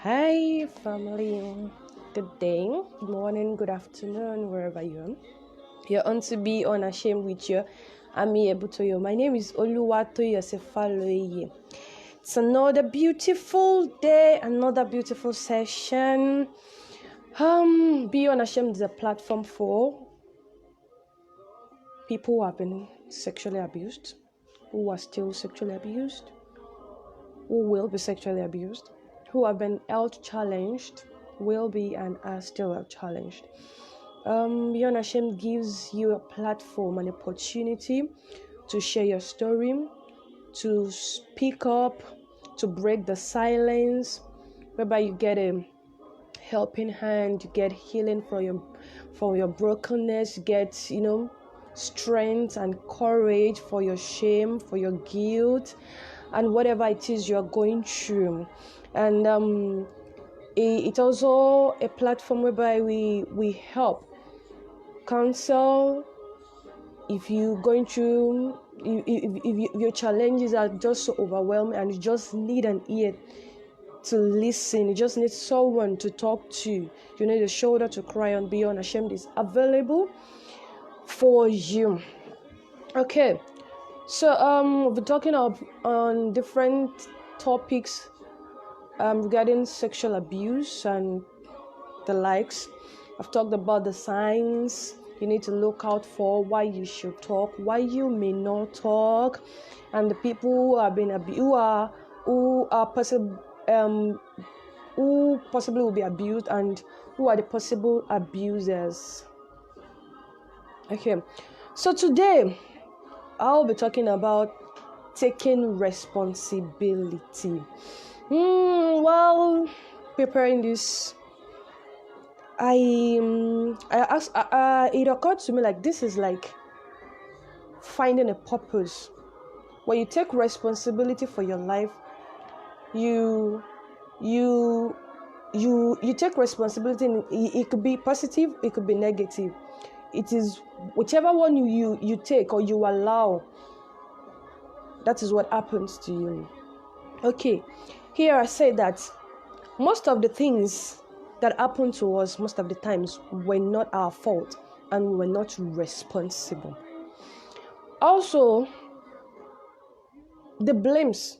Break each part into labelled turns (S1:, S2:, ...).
S1: Hi, family. Good day, good morning, good afternoon, wherever you are. You're on to be unashamed with you. Ami Ebutoyo. My name is Oluwatoyo Sefaloye. It's another beautiful day, another beautiful session. Be Unashamed is a platform for people who have been sexually abused, who are still sexually abused, who will be sexually abused, who have been health challenged, will be and are still health challenged. Be Unashamed gives you a platform, an opportunity to share your story, to speak up, to break the silence, whereby you get a helping hand, you get healing from your brokenness, you get strength and courage for your shame, for your guilt, and whatever it is you're going through. And it's also a platform whereby we help counsel if you're going through, if your challenges are just so overwhelming and you just need an ear to listen, you just need someone to talk to, you need a shoulder to cry on. Be Unashamed is available for you. Okay, so we'll be talking on different topics regarding sexual abuse and the likes. I've talked about the signs you need to look out for, why you should talk, why you may not talk, and the people who have been who possibly will be abused, and who are the possible abusers. Okay, so today I'll be talking about taking responsibility. While preparing this, it occurred to me like this is like finding a purpose. When you take responsibility for your life, you take responsibility. It could be positive, it could be negative. It is whichever one you take or you allow, that is what happens to you. Okay, here I say that most of the things that happen to us most of the times were not our fault and we were not responsible. Also, the blames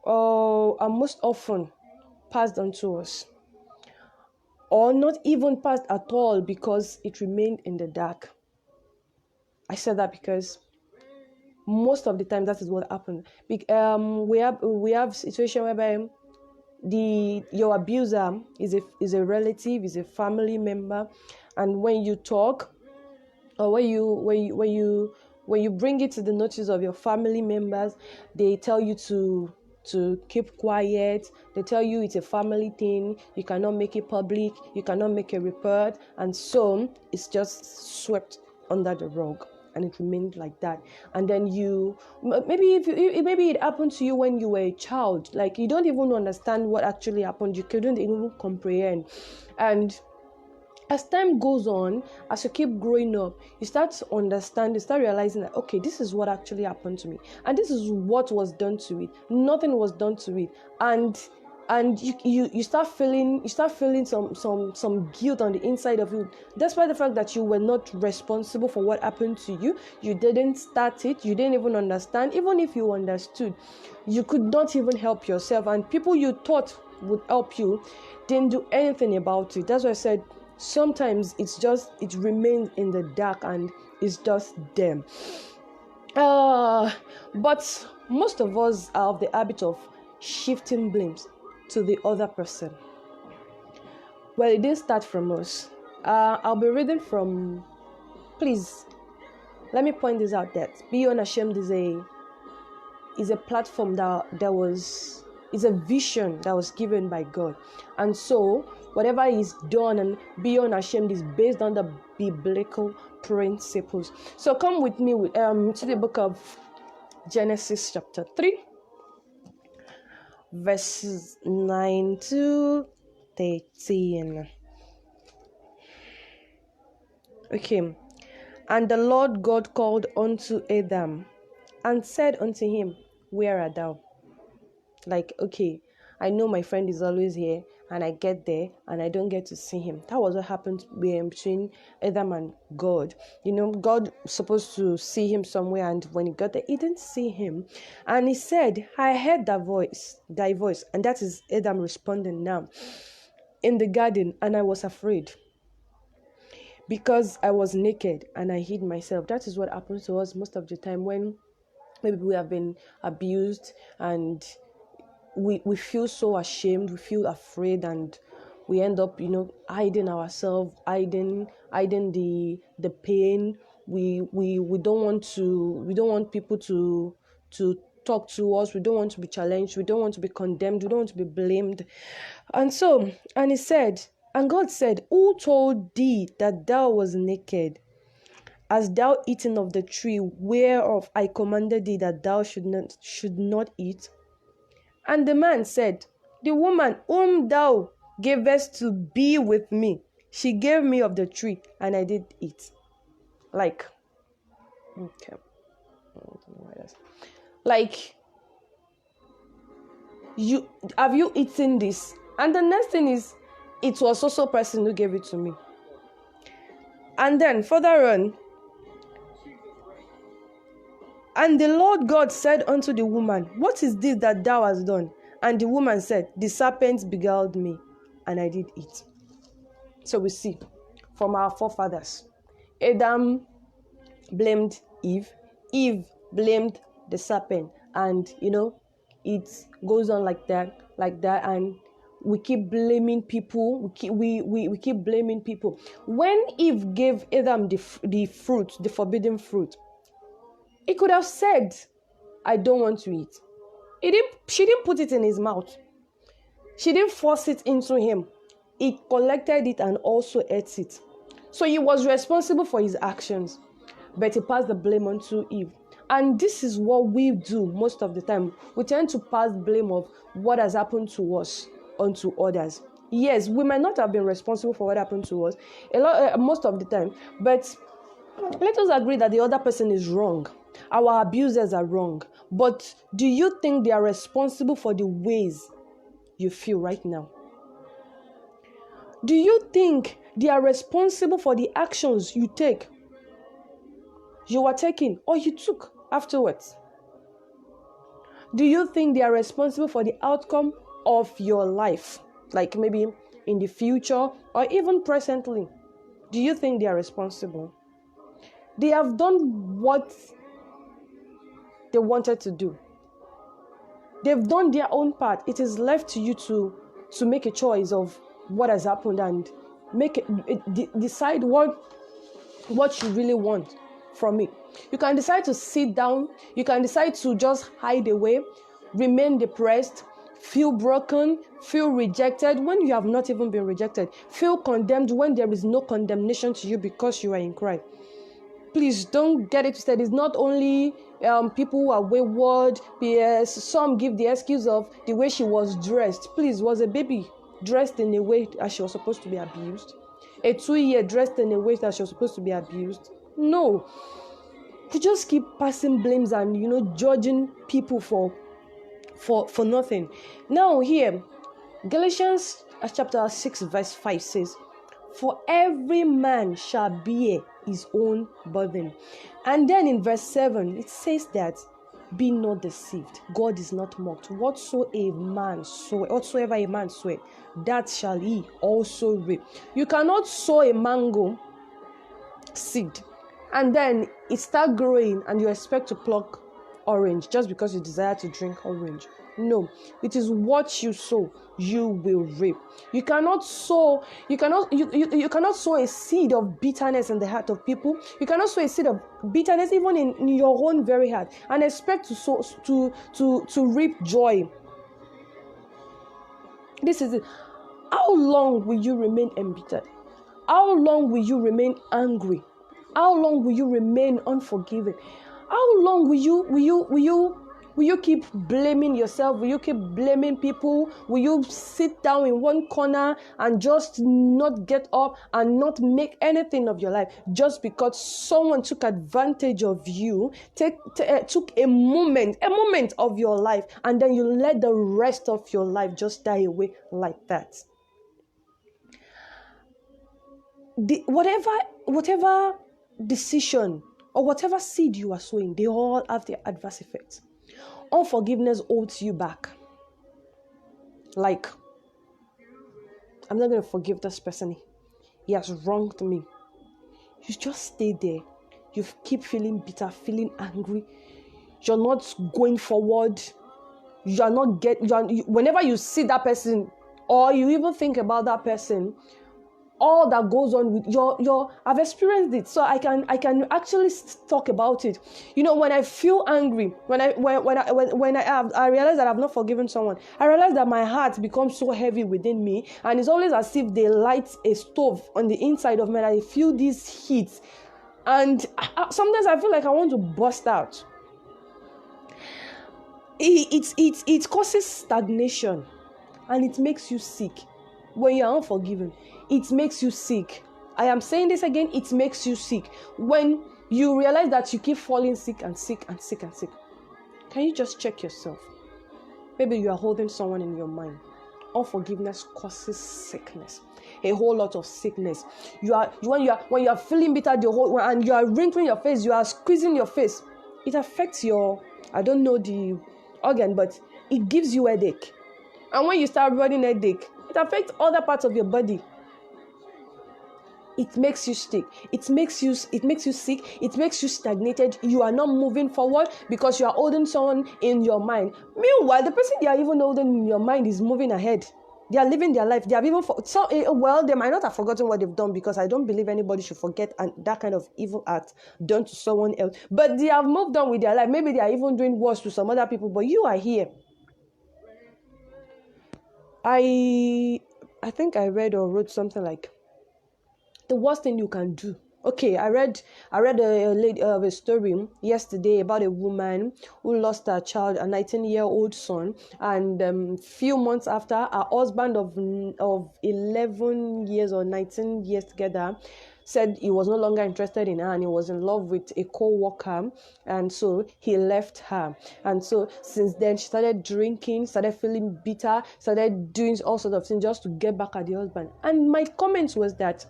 S1: are most often passed on to us, or not even passed at all because it remained in the dark. I said that because most of the time that is what happened. We have situation whereby your abuser is a relative, is a family member, and when you talk, or when you bring it to the notice of your family members, they tell you to keep quiet. They tell you it's a family thing, you cannot make it public, you cannot make a report, and so it's just swept under the rug. And it remained like that. And then maybe it happened to you when you were a child, like you don't even understand what actually happened, you couldn't even comprehend. And as time goes on, as you keep growing up, you start to understand, you start realizing that, okay, this is what actually happened to me, and this is what was done to it. Nothing was done to it, and you start feeling some guilt on the inside of you, despite the fact that you were not responsible for what happened to you. You didn't start it, you didn't even understand. Even if you understood, you could not even help yourself, and people you thought would help you didn't do anything about it. That's why I said sometimes it remains in the dark and it's just them. But most of us are of the habit of shifting blames to the other person. Well, it didn't start from us. I'll be reading from, please let me point this out, that Be Unashamed is a platform is a vision that was given by God. And so whatever is done and Be Unashamed is based on the biblical principles. So come with me to the book of Genesis chapter 3, verses 9 to 13. Okay. And the Lord God called unto Adam and said unto him, Where art thou? Like, okay, I know my friend is always here, and I get there and I don't get to see him. That was what happened between Adam and God. God was supposed to see him somewhere, and when he got there, he didn't see him. And he said, I heard thy voice. And that is Adam responding now in the garden, and I was afraid because I was naked and I hid myself. That is what happens to us most of the time when maybe we have been abused and we feel so ashamed, we feel afraid, and we end up, hiding ourselves, hiding the pain. We don't want people to talk to us. We don't want to be challenged. We don't want to be condemned. We don't want to be blamed. And he said, and God said, who told thee that thou was naked? Hast thou eaten of the tree whereof I commanded thee that thou should not eat? And the man said, the woman whom thou gavest to be with me, she gave me of the tree, and I did eat. Like, okay. I don't know why that's... Like, have you eaten this? And the next thing is, it was also a person who gave it to me. And then further on, and the Lord God said unto the woman, what is this that thou hast done? And the woman said, the serpent beguiled me, and I did eat. So we see from our forefathers, Adam blamed Eve, Eve blamed the serpent, and it goes on like that, and we keep blaming people. We keep blaming people. When Eve gave Adam the fruit, the forbidden fruit, he could have said, I don't want to eat. She didn't put it in his mouth. She didn't force it into him. He collected it and also ate it. So he was responsible for his actions, but he passed the blame on to Eve. And this is what we do most of the time. We tend to pass blame of what has happened to us onto others. Yes, we might not have been responsible for what happened to us most of the time, but let us agree that the other person is wrong. Our abusers are wrong. But do you think they are responsible for the ways you feel right now? Do you think they are responsible for the actions you are taking, or you took afterwards? Do you think they are responsible for the outcome of your life, like maybe in the future or even presently? Do you think they are responsible? They have done what they wanted to do. They've done their own part. It is left to you to make a choice of what has happened and decide what you really want from it. You can decide to sit down. You can decide to just hide away, remain depressed, feel broken, feel rejected when you have not even been rejected, feel condemned when there is no condemnation to you because you are in Christ. Please don't get it twisted. It's not only people who are wayward. Yes, some give the excuse of the way she was dressed. Please, was a baby dressed in a way that she was supposed to be abused? A 2-year dressed in a way that she was supposed to be abused? No. You just keep passing blames and judging people for nothing. Now here, Galatians chapter 6 verse 5 says, for every man shall bear his own burden. And then in verse 7, it says that, be not deceived. God is not mocked. Whatsoever a man soweth, that shall he also reap. You cannot sow a mango seed and then it start growing and you expect to pluck orange just because you desire to drink orange. No, it is what you sow, you will reap. You cannot sow a seed of bitterness in the heart of people. You cannot sow a seed of bitterness even in your own very heart and expect to reap joy. This is it. How long will you remain embittered? How long will you remain angry? How long will you remain unforgiving? How long will you Will you keep blaming yourself? Will you keep blaming people? Will you sit down in one corner and just not get up and not make anything of your life just because someone took advantage of you, took a moment of your life, and then you let the rest of your life just die away like that? Whatever decision or whatever seed you are sowing, they all have their adverse effects. Unforgiveness holds you back. Like, I'm not going to forgive this person. He has wronged me. You just stay there. You keep feeling bitter, feeling angry. You're not going forward. Whenever you see that person or you even think about that person, all that goes on with I've experienced it, so I can actually talk about it. When I feel angry, when I realize that I've not forgiven someone, I realize that my heart becomes so heavy within me, and it's always as if they light a stove on the inside of me, and I feel this heat, and sometimes I feel like I want to burst out. It causes stagnation, and it makes you sick. When you're unforgiven, it makes you sick. I am saying this again, it makes you sick. When you realize that you keep falling sick and sick and sick and sick, can you just check yourself? Maybe you are holding someone in your mind. Unforgiveness causes sickness, a whole lot of sickness. When you are feeling bitter and you are wrinkling your face, you are squeezing your face, it affects your, I don't know the organ, but it gives you headache. And when you start running headache, it affects other parts of your body. It makes you sick. It makes you sick. It makes you stagnated. You are not moving forward because you are holding someone in your mind. Meanwhile, the person you are even holding in your mind is moving ahead. They are living their life. They have even they might not have forgotten what they've done, because I don't believe anybody should forget that kind of evil act done to someone else. But they have moved on with their life. Maybe they are even doing worse to some other people. But you are here. I think I read or wrote something like, the worst thing you can do. Okay, I read a story yesterday about a woman who lost her child, a 19-year-old son, and few months after, her husband of 11 years or 19 years together said he was no longer interested in her and he was in love with a co-worker, and so he left her. And so since then she started drinking, started feeling bitter, started doing all sorts of things just to get back at the husband. And my comment was that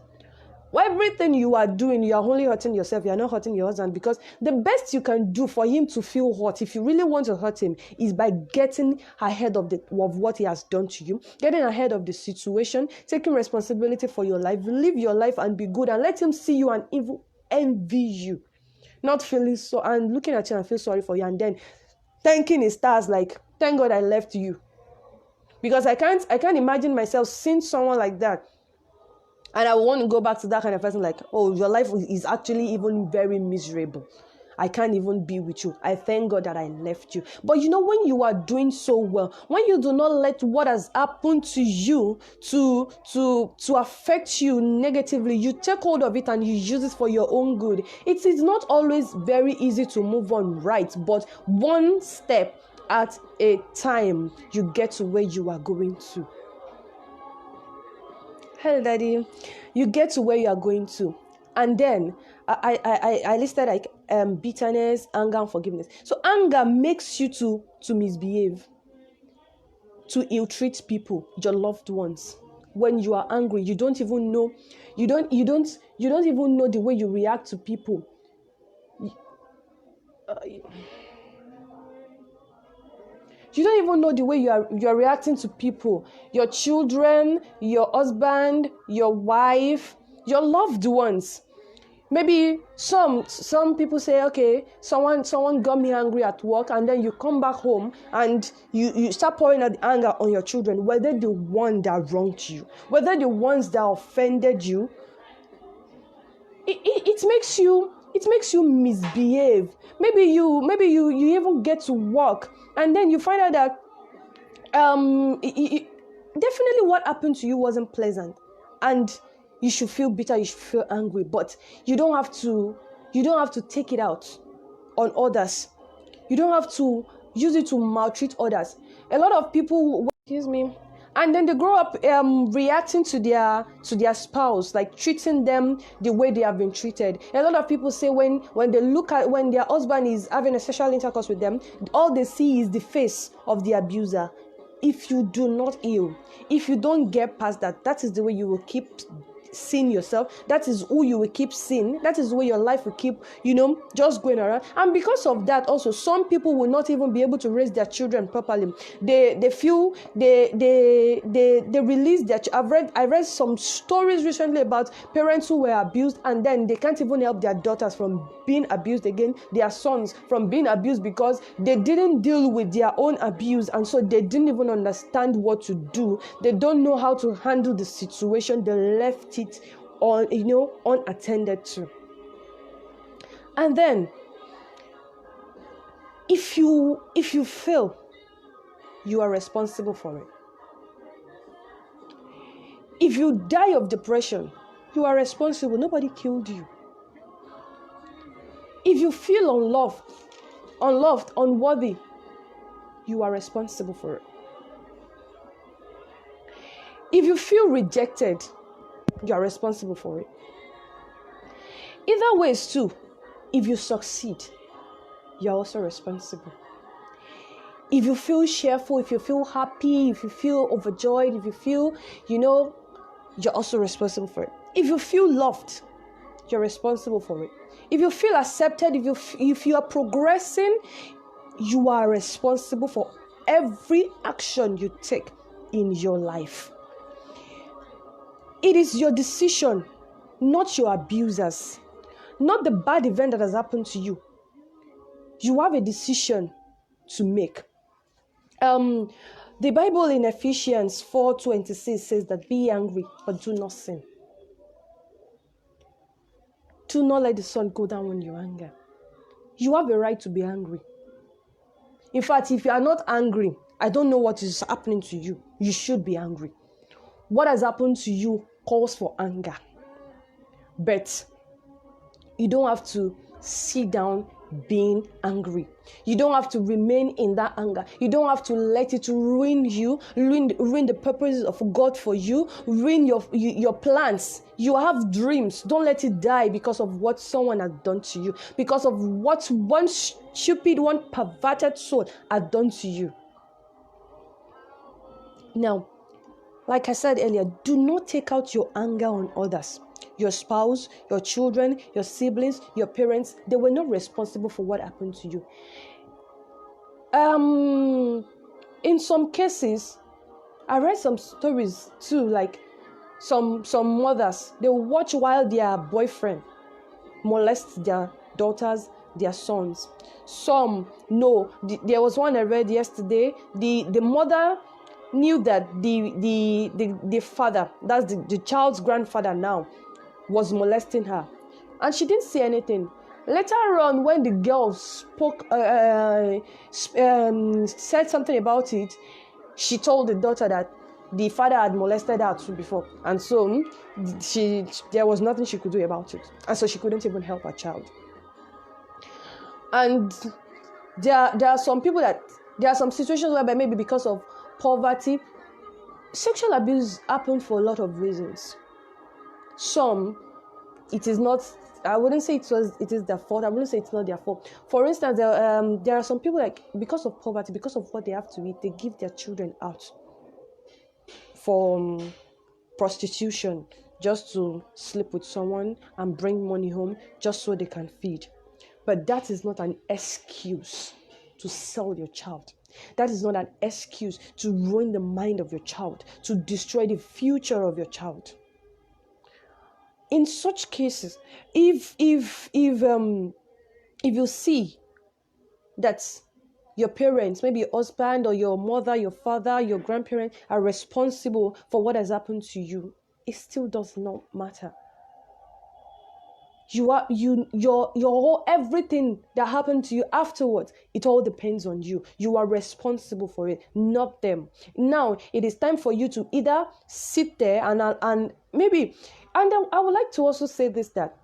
S1: everything you are doing, you are only hurting yourself. You are not hurting your husband, because the best you can do for him to feel hurt, if you really want to hurt him, is by getting ahead of what he has done to you, getting ahead of the situation, taking responsibility for your life, live your life and be good, and let him see you and even envy you, not feeling so and looking at you and feel sorry for you, and then thanking his stars like, thank God I left you. Because I can't imagine myself seeing someone like that. And I want to go back to that kind of person like, oh, your life is actually even very miserable. I can't even be with you. I thank God that I left you. But when you are doing so well, when you do not let what has happened to you to affect you negatively, you take hold of it and you use it for your own good. It is not always very easy to move on, right? But one step at a time, you get to where you are going to. Hello, Daddy. You get to where you are going to. And then I listed like bitterness, anger, and forgiveness. So anger makes you to misbehave, to ill-treat people, your loved ones. When you are angry, you don't even know. You don't even know the way you react to people. You don't even know the way you are reacting to people, your children, your husband, your wife, your loved ones. Maybe some people say, okay, someone got me angry at work, and then you come back home and you start pouring out the anger on your children, whether the one that wronged you, whether the ones that offended you. It makes you misbehave. Maybe you even get to work, and then you find out that definitely what happened to you wasn't pleasant, and you should feel bitter, you should feel angry, but you don't have to take it out on others. You don't have to use it to maltreat others. A lot of people, excuse me, and then they grow up reacting to their spouse, like treating them the way they have been treated. A lot of people say when they look at when their husband is having a sexual intercourse with them, all they see is the face of the abuser. If you do not heal, if you don't get past that, that is the way you will keep seeing yourself. That is who you will keep seeing. That is the way your life will keep, just going around. And because of that, also some people will not even be able to raise their children properly. They feel they release their. I read some stories recently about parents who were abused, and then they can't even help their daughters from being abused again, their sons from being abused, because they didn't deal with their own abuse, and so they didn't even understand what to do. They don't know how to handle the situation. They left it unattended to. And then if you fail, you are responsible for it. If you die of depression, you are responsible. Nobody killed you. If you feel unloved, unworthy, you are responsible for it. If you feel rejected, you are responsible for it. Either ways too, if you succeed, you are also responsible. If you feel cheerful, if you feel happy, if you feel overjoyed, if you feel, you're also responsible for it. If you feel loved, you're responsible for it. If you feel accepted, if you are progressing, you are responsible for every action you take in your life. It is your decision, not your abusers, not the bad event that has happened to you. You have a decision to make. The Bible in Ephesians 4:26 says that be angry, but do not sin. Do not let the sun go down when you anger. You have a right to be angry. In fact, if you are not angry, I don't know what is happening to you. You should be angry. What has happened to you calls for anger. But you don't have to sit down being angry. You don't have to remain in that anger. You don't have to let it ruin you, ruin the purposes of God for you, ruin your plans. You have dreams. Don't let it die because of what someone has done to you, because of what one perverted soul has done to you. Now, like I said earlier, do not take out your anger on others. Your spouse, your children, your siblings, your parents, they were not responsible for what happened to you. In some cases, I read some stories too, like some mothers, they watch while their boyfriend molests their daughters, their sons. Some no. There was one I read yesterday. The mother knew that the father, that's the child's grandfather now, was molesting her, and she didn't say anything. Later on, when the girl said something about it, she told the daughter that the father had molested her too before, and so there was nothing she could do about it, and so she couldn't even help her child. And there are some situations whereby maybe because of poverty, sexual abuse happened for a lot of reasons. Some, it is not, I wouldn't say it is their fault. I wouldn't say it's not their fault. For instance, there are some people, like, because of poverty, because of what they have to eat, they give their children out for prostitution, just to sleep with someone and bring money home just so they can feed. But that is not an excuse to sell your child. That is not an excuse to ruin the mind of your child, to destroy the future of your child. In such cases, if you see that your parents, maybe your husband or your mother, your father, your grandparents, are responsible for what has happened to you, it still does not matter. Your whole everything that happened to you afterwards, it all depends on you. You are responsible for it, not them. Now it is time for you to either sit there and maybe, and I would like to also say this, that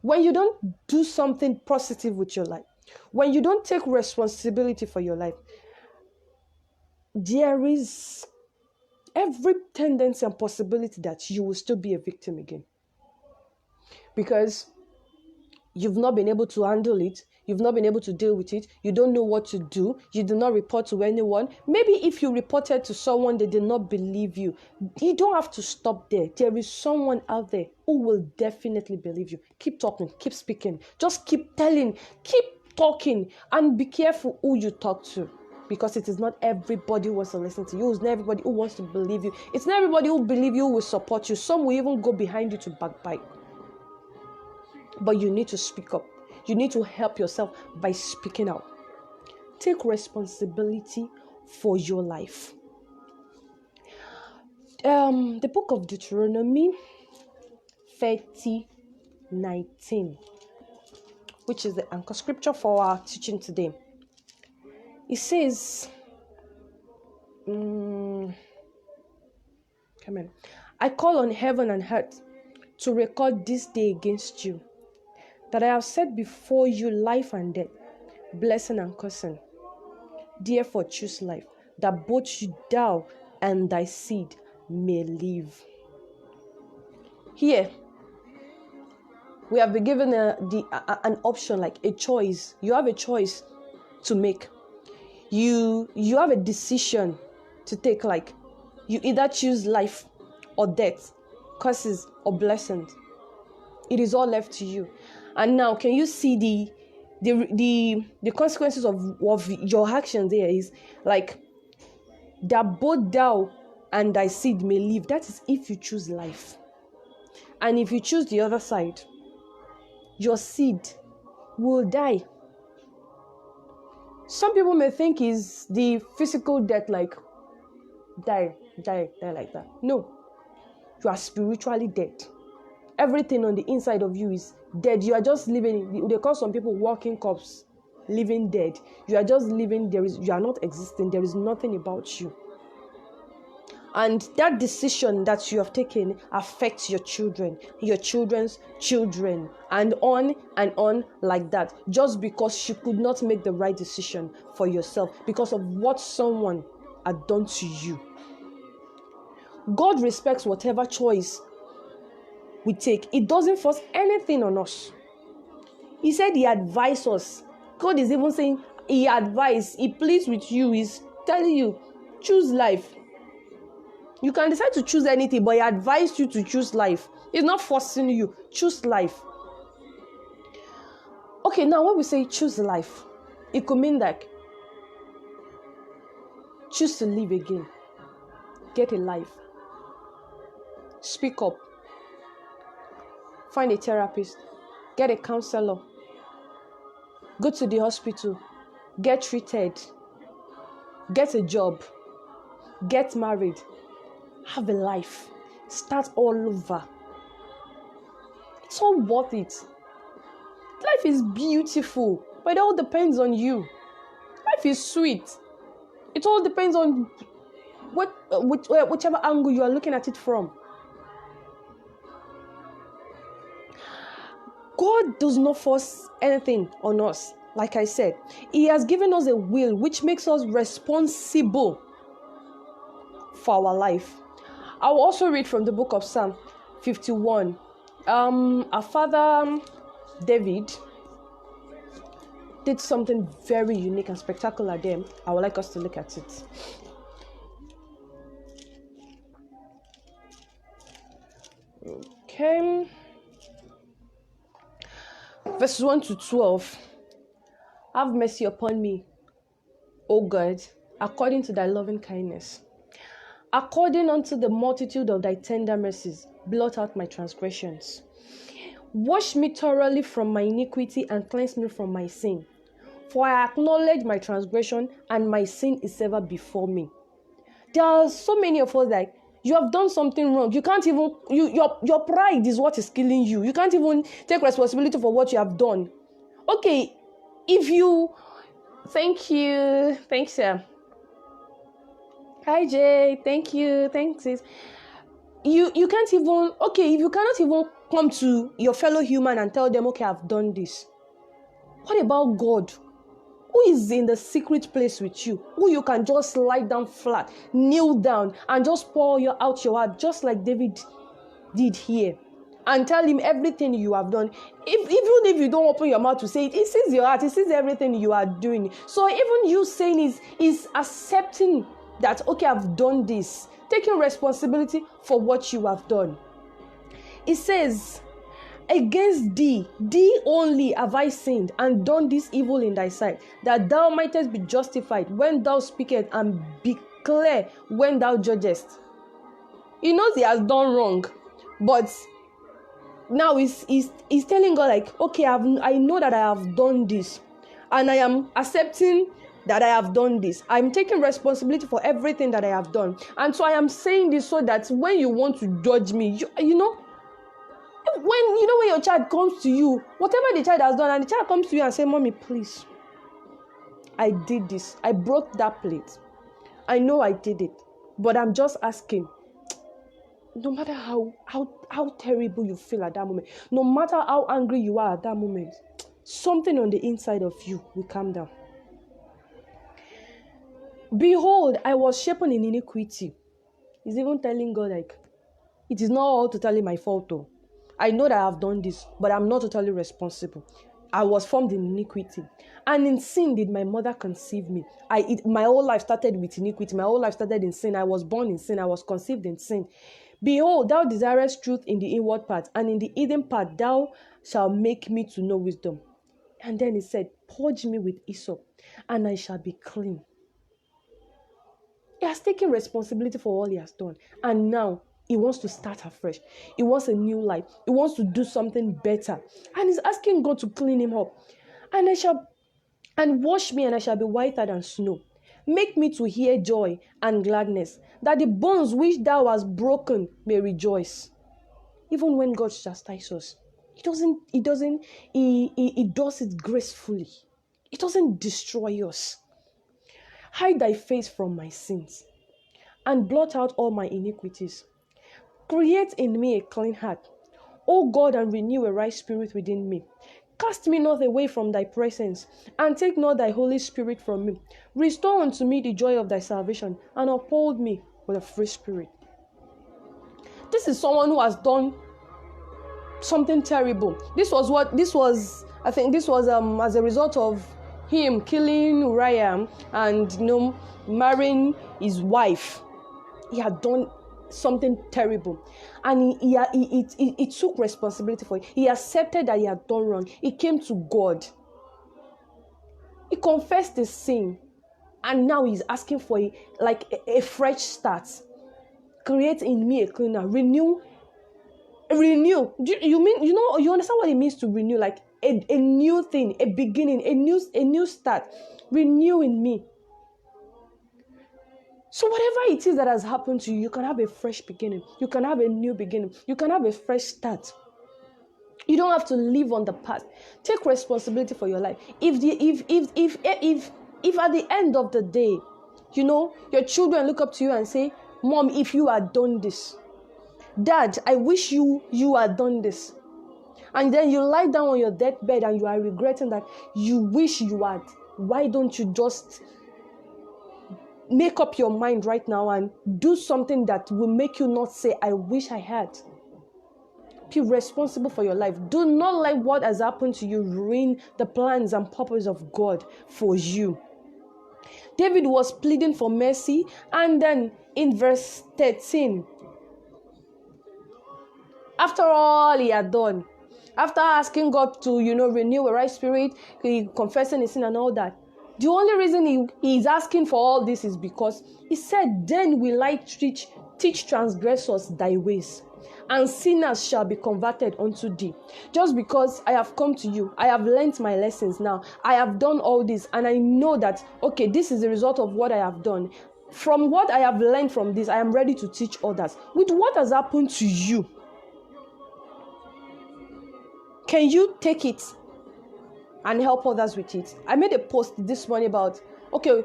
S1: when you don't do something positive with your life, when you don't take responsibility for your life, there is every tendency and possibility that you will still be a victim again. Because you've not been able to handle it. You've not been able to deal with it. You don't know what to do. You do not report to anyone. Maybe if you reported to someone, they did not believe you. You don't have to stop there. There is someone out there who will definitely believe you. Keep talking. Keep speaking. Just keep telling. Keep talking. And be careful who you talk to. Because it is not everybody who wants to listen to you. It's not everybody who wants to believe you. It's not everybody who believes you who will support you. Some will even go behind you to backbite. But you need to speak up. You need to help yourself by speaking out. Take responsibility for your life. The book of Deuteronomy 30:19, which is the anchor scripture for our teaching today. It says, come on. I call on heaven and earth to record this day against you, that I have set before you life and death, blessing and cursing. Therefore choose life, that both thou and thy seed may live. Here, we have been given an option, like a choice. You have a choice to make. You have a decision to take, like you either choose life or death, curses or blessings. It is all left to you. And now, can you see the consequences of your actions? There is like that both thou and thy seed may live. That is if you choose life. And if you choose the other side, your seed will die. Some people may think is the physical death, like die like that. No, you are spiritually dead. Everything on the inside of you is dead. You are just living. They call some people walking corpse, living dead. You are just living. You are not existing. There is nothing about you. And that decision that you have taken affects your children, your children's children, and on like that. Just because you could not make the right decision for yourself because of what someone had done to you. God respects whatever choice we take. It doesn't force anything on us. He said he advised us. God is even saying he advised, he pleads with you, he's telling you, choose life. You can decide to choose anything, but he advised you to choose life. He's not forcing you. Choose life. Okay, now when we say choose life, it could mean like choose to live again. Get a life. Speak up. Find a therapist. Get a counselor. Go to the hospital. Get treated. Get a job. Get married. Have a life. Start all over. It's all worth it. Life is beautiful, but it all depends on you. Life is sweet. It all depends on whichever angle you are looking at it from. God does not force anything on us. Like I said, he has given us a will which makes us responsible for our life. I will also read from the book of Psalm 51. Our father David did something very unique and spectacular there. I would like us to look at it. Okay. Verses 1 to 12. Have mercy upon me, O God, according to thy loving kindness. According unto the multitude of thy tender mercies, blot out my transgressions. Wash me thoroughly from my iniquity and cleanse me from my sin. For I acknowledge my transgression, and my sin is ever before me. There are so many of us that you have done something wrong. You can't even, your pride is what is killing you. You can't even take responsibility for what you have done. Okay, if you, thank you, thanks, sir. Hi, Jay, thank you, thanks, sis. You can't even, okay, if you cannot even come to your fellow human and tell them, okay, I've done this. What about God? Who is in the secret place with you? Who you can just lie down flat, kneel down, and just pour out your heart, just like David did here, and tell him everything you have done. Even if you don't open your mouth to say it, he sees your heart, he sees everything you are doing. So even you saying is accepting that, okay, I've done this, taking responsibility for what you have done. It says, against thee only have I sinned, and done this evil in thy sight, that thou mightest be justified when thou speakest, and be clear when thou judgest. He knows he has done wrong, but now he's telling God, like, okay, I know that I have done this, and I am accepting that I have done this. I'm taking responsibility for everything that I have done. And so I am saying this so that when you want to judge me, when your child comes to you, whatever the child has done, and the child comes to you and say, Mommy, please, I did this. I broke that plate. I know I did it, but I'm just asking. No matter how terrible you feel at that moment, no matter how angry you are at that moment, something on the inside of you will calm down. Behold, I was shapen in iniquity. He's even telling God, like, it is not all totally my fault, though. I know that I have done this, but I'm not totally responsible. I was formed in iniquity, and in sin did my mother conceive me. My whole life started with iniquity. My whole life started in sin. I was born in sin. I was conceived in sin. Behold, thou desirest truth in the inward part, and in the hidden part thou shalt make me to know wisdom. And then he said, purge me with hyssop, and I shall be clean. He has taken responsibility for all he has done, and now he wants to start afresh. He wants a new life. He wants to do something better. And he's asking God to clean him up. And wash me, and I shall be whiter than snow. Make me to hear joy and gladness, that the bones which thou hast broken may rejoice. Even when God chastises us, he does it gracefully. It doesn't destroy us. Hide thy face from my sins, and blot out all my iniquities. Create in me a clean heart, O God, and renew a right spirit within me. Cast me not away from thy presence, and take not thy Holy Spirit from me. Restore unto me the joy of thy salvation, and uphold me with a free spirit. This is someone who has done something terrible. This was as a result of him killing Uriah and marrying his wife. He had done something terrible, and he took responsibility for it. He accepted that he had done wrong. He came to God. He confessed his sin, and now he's asking for a fresh start. Create in me a cleaner, renew. You understand what it means to renew? Like a new thing, a beginning, a new start. Renew in me. So whatever it is that has happened to you, you can have a fresh beginning. You can have a new beginning. You can have a fresh start. You don't have to live on the past. Take responsibility for your life. If at the end of the day, your children look up to you and say, Mom, if you had done this, Dad, I wish you had done this. And then you lie down on your deathbed and you are regretting that you wish you had. Why don't you just make up your mind right now and do something that will make you not say, I wish I had? Be responsible for your life. Do not let what has happened to you ruin the plans and purpose of God for you. David was pleading for mercy, and then in verse 13, after all he had done, after asking God to, renew a right spirit, confessing his sin and all that, the only reason he's asking for all this is because he said, then will I teach transgressors thy ways, and sinners shall be converted unto thee. Just because I have come to you, I have learnt my lessons now. I have done all this, and I know that, okay, this is the result of what I have done. From what I have learned from this, I am ready to teach others. With what has happened to you, can you take it and help others with it? I made a post this morning about, okay,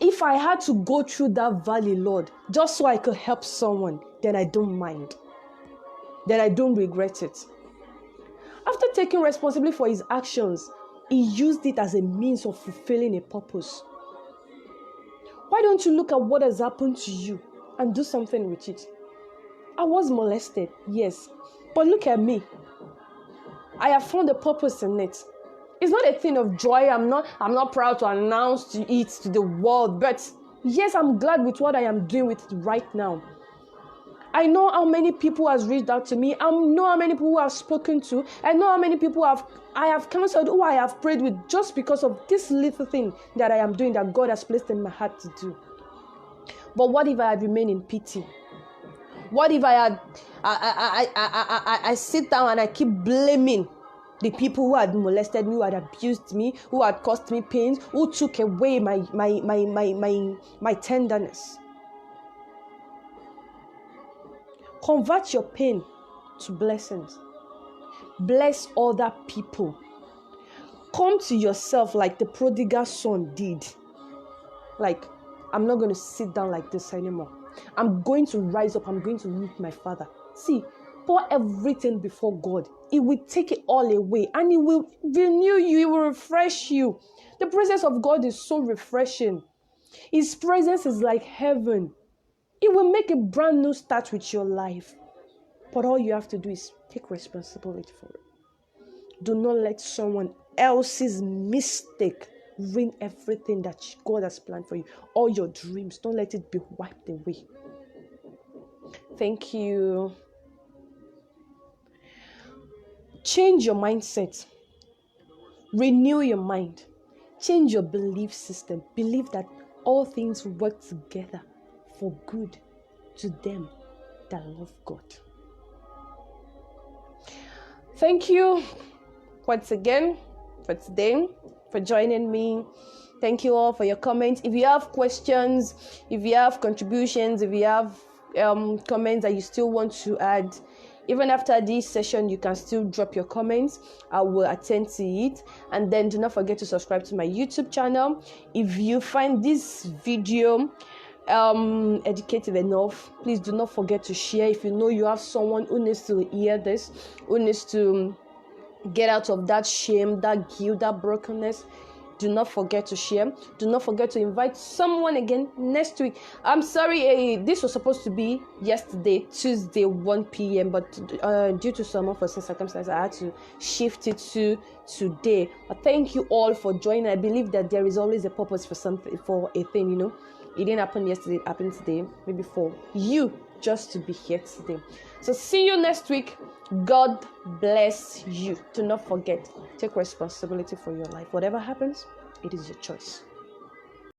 S1: if I had to go through that valley, Lord, just so I could help someone, then I don't mind. Then I don't regret it. After taking responsibility for his actions, He used it as a means of fulfilling a purpose. Why don't you look at what has happened to you and do something with it? I was molested, yes. But look at me. I have found a purpose in it. It's not a thing of joy. I'm not proud to announce to it to the world. But yes, I'm glad with what I am doing with it right now. I know how many people has reached out to me. I know how many people I've spoken to. I know how many people I have counseled, who I have prayed with, just because of this little thing that I am doing, that God has placed in my heart to do. But what if I had remained in pity? What if I sit down and I keep blaming the people who had molested me, who had abused me, who had caused me pain, who took away my tenderness? Convert your pain to blessings. Bless other people. Come to yourself like the prodigal son did. Like, I'm not going to sit down like this anymore. I'm going to rise up. I'm going to meet my Father. See, pour everything before God. He will take it all away and He will renew you. He will refresh you. The presence of God is so refreshing. His presence is like heaven. It will make a brand new start with your life. But all you have to do is take responsibility for it. Do not let someone else's mistake ruin everything that God has planned for you. All your dreams, don't let it be wiped away. Thank you. Change your mindset. Renew your mind. Change your belief system. Believe that all things work together for good to them that love God. Thank you once again for today, for joining me. Thank you all for your comments. If you have questions, if you have contributions, if you have comments that you still want to add, even after this session, you can still drop your comments. I will attend to it. And then do not forget to subscribe to my YouTube channel. If you find this video educative enough, please do not forget to share. If you know you have someone who needs to hear this, who needs to get out of that shame, that guilt, that brokenness, do not forget to share. Do not forget to invite someone again next week. I'm sorry, this was supposed to be yesterday, Tuesday, 1 p.m. But due to some unforeseen circumstances, I had to shift it to today. But thank you all for joining. I believe that there is always a purpose for something, for a thing, you know. It didn't happen yesterday, it happened today, maybe for you just to be here today. So see you next week. God bless you. Do not forget, take responsibility for your life. Whatever happens, it is your choice.